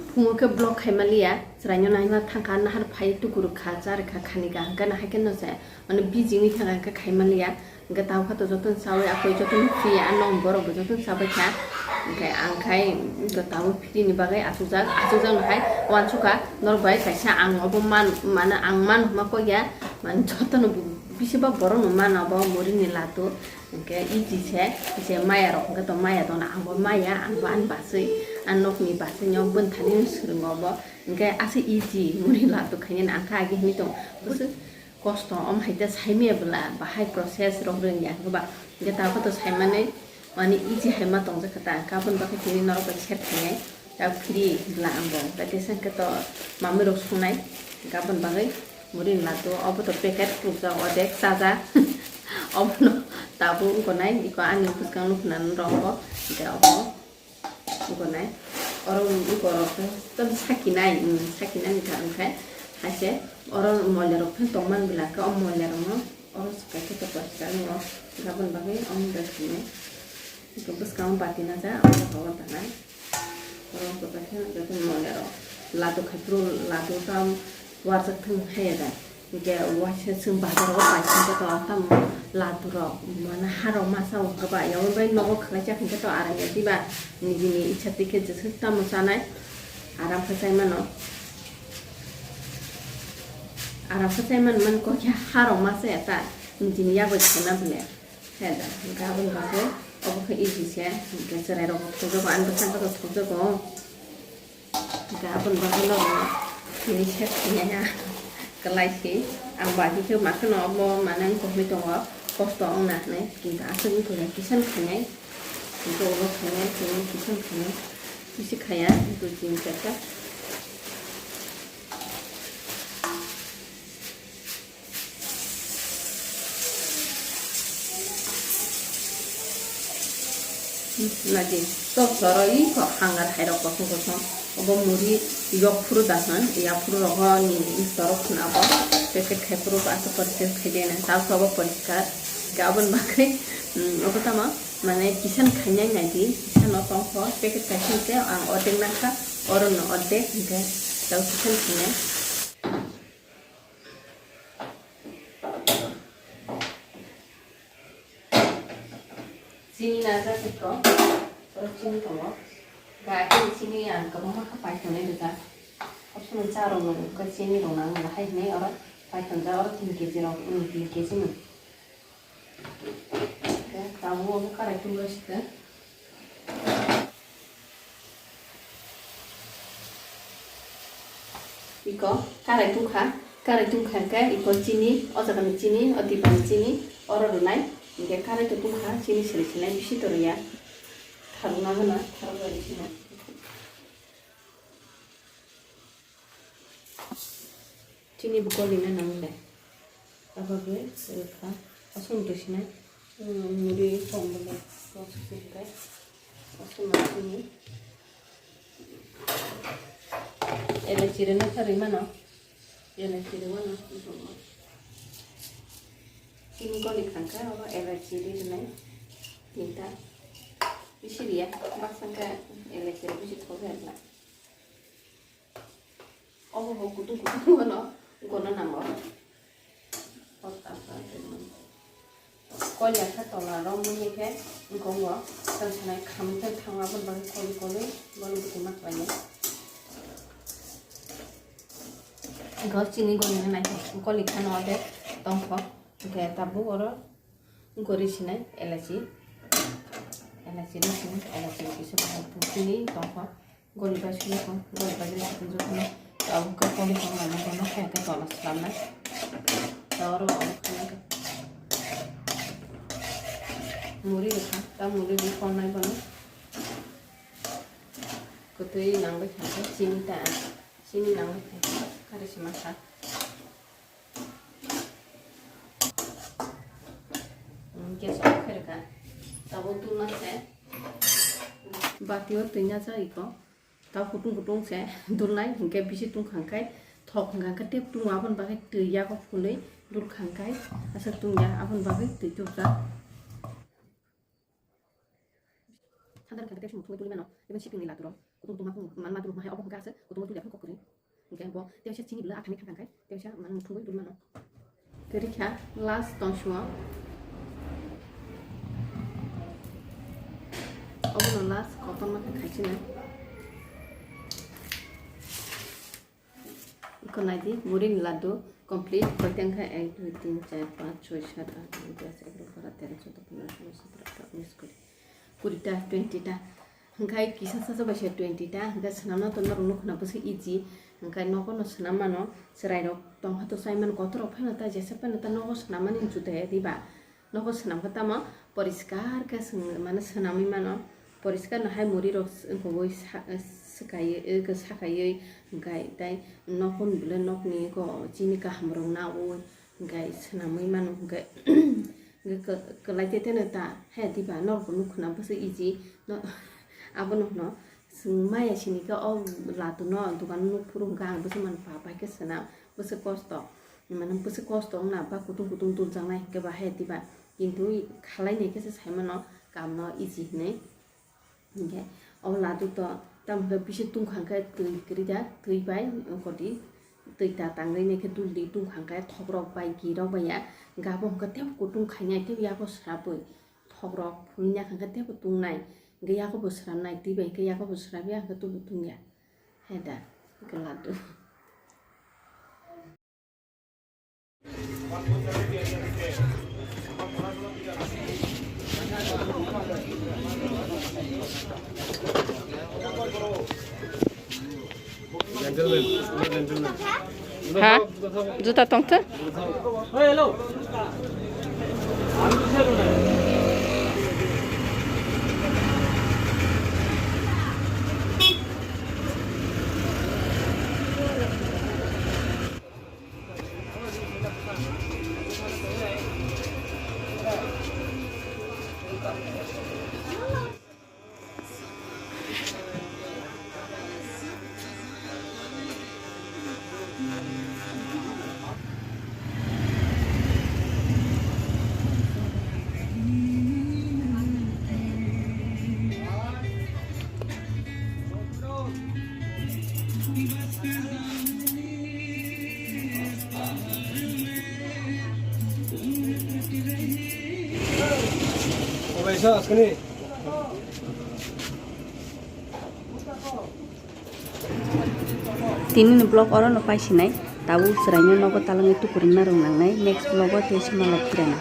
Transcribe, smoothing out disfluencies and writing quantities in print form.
फुङो के ब्लक खाइमालिया जराइनो नाइमा थांखा नाहार फाइ टुकुरु खा जार खा खानिगा हंगा नाहाय के नसे माने बिजिंनि थांखा के खाइमालिया हंगा ताव खातो जतन सावे आखै जतन फ्रि आनं बरो जतन सावे खा ओंखाय आंखाय गताव फ्रिनि बागै आसुजा नाहाय वानसुका नरबाय खायसा आं अबो मान आं मान हमा कया मान जतन बिसेबा बरो न मान अब मोरिनि लातो ओंके इसे माया रok हंगा तो माया दना आंबो माया आंबो आन बासै anokni basa nyong bun thani srungobo engke ase easy muni lato khayen angka agi hini tong bus kosto om haida saime bla ba high process rok reng ya ba engke ta ko to saimane mani easy haima tong jakata angka bun ba khini noro ba set khane ta free bla ambo ba tesen ke to mami rok sunai angka bun ba muri lato obo to packet puja odek saja omno tabu ko nai iko ani puskang luknan roko engke obo 이거네. 어른 이거 좀 사기나이 니다 응kai 하세 어른 몰래로 펜동만 빌라까 엄몰래로 어른 스카이트 또 버스가는 거 가본 바게 엄다스네. 이거 부스카운 바티나자 어른 버건 타나. 어른 거 바티 저도 몰래로 라도 카프로 라도 좀 와서 튼 해야 이게 와서 좀 바다로 빠진 것도 어떤 라도로 mana haro masa ukaba ya bai nogo khalaja khinte to aranya diba nigini ichati ke jesa musanai aram phasai mano aram phasai man ko kya haro masa eta nigini ya bai khana bule heda gabun bago obo khe easy se ke sare ro ko jo an basan ko to jo gabun bago lo ini set nya kelai sih ang bagi ke makan obo manang ko mi tongo kosto ong nah nih kita asal itu ya kisan kaya itu orang kaya itu kisan kaya isi kaya itu jenis apa lagi so soroi kok hangar hairo kosong obo muri yok puru dasan ya puru rogo ni sorok nabo paket khai puru ba to परिष्कार khidena ta sobo परिष्कार गाबन बाखै अबतमा माने किसान खाइनाय नायदि किसान अतंख packet खाइसे आं अदेक नाखा अरन अदेक के दाउ किसान खाइनाय चिनी नाजा सिको चिनी दङ गाखै चिनी आं गोबां माखा पाइथने दा अपसन चारो को चिनी दङ आं हायने अर पाइथन जा अर 3 केजि र 3 केजि मोन tahu aku karet tulis ke iko karet tungkha ke iko chini ojakan chini odipan chini oro runai inge karet tungkha chini sele bisi toriya tharuna gana tharugari sina chini bukolina namle ababe selka asung desina muri tombole prosesingkai asumani elechirena tarimana elechirena ini ko likhangka aba elechirena tinta bisiria basangka elechir bisi thogela obo kutu gono namo apa teman kolya ka tola rong muni ke ngongwa sansanai khamte thanga bon bang koli bon bukumat banya go chini go ni nai koli khano ade tongkho ke tabu oro gori sinai elachi ni sinai elachi kise bahar chini tongkho goli ba sini ko goli ba ni sinjo ko tabu ka koli khano na kono ke tola slamna oro muri lekha ta muri bi khonai bana kotoi nangbai khata sini nangbai khata kare simasa gas off kherka tabo tuna se batior tunya sa iko ta kutung se dulnai hingke bisi tung khangkai thok hangka ka tep tung abon bagai tuya ko phulei dul khangkai asal tungya abon bagai tu chupja hangka teh mutung tuli mano even shipping ni laturo kutung tuma man madru mahai obo hangka ase kutung tuli afan kokuri hangka bo teh sha chini bla athani thangkai teh sha man mutung tuli mano kerikha last tongshua obo no last cotton ma khaisi na iko naidi muring ladu complete प्रत्यंक 1 2 3 4 5 6 7 8 9 10 11 12 13 14 15 16 17 18 20टा 20टा hangkai kisa sasa ba 20टा hangkai sanamna to narung khuna bose easy hangkai nogo no sanamano serai rok tong hato saiman kotro phena ta jesa pena ta nogo sanamani jute diba nogo sanam kata ma poriskar ka mane sanami mano poriskar na hai muri rok koboi sakai ke sakai hangkai dai nokon bele nokni ko chini ka hamrong na o hangkai sanami mano hangkai kelai tete ta he diba nor ko nukhna bose easy no abono no maya sini ka o latu no dukan nuk purung gang bose man pa ke sana bose kosto man bose kosto na ba kutung kutung tul jangnai ke ba he diba kintu khalai nei ke sai mano kam no easy nei nge o latu to tam be bisi tung khangkai tui krida tui bai kodi tui ta tangai nei ke duldi tung khangkai thobrok bai gi rok bai ya gabong ka te kutung khainai te ya ko srapoi thobrok phulnya khangka te tung nai ge ya ko busran nai ti bai ke ya ko busra ya ka tu tung ya heda keladu ha juta tongta hello Tini blog orang no pai sinai tahu seranya nogo talang itu kurang narung nangnai next blog te simalak kirana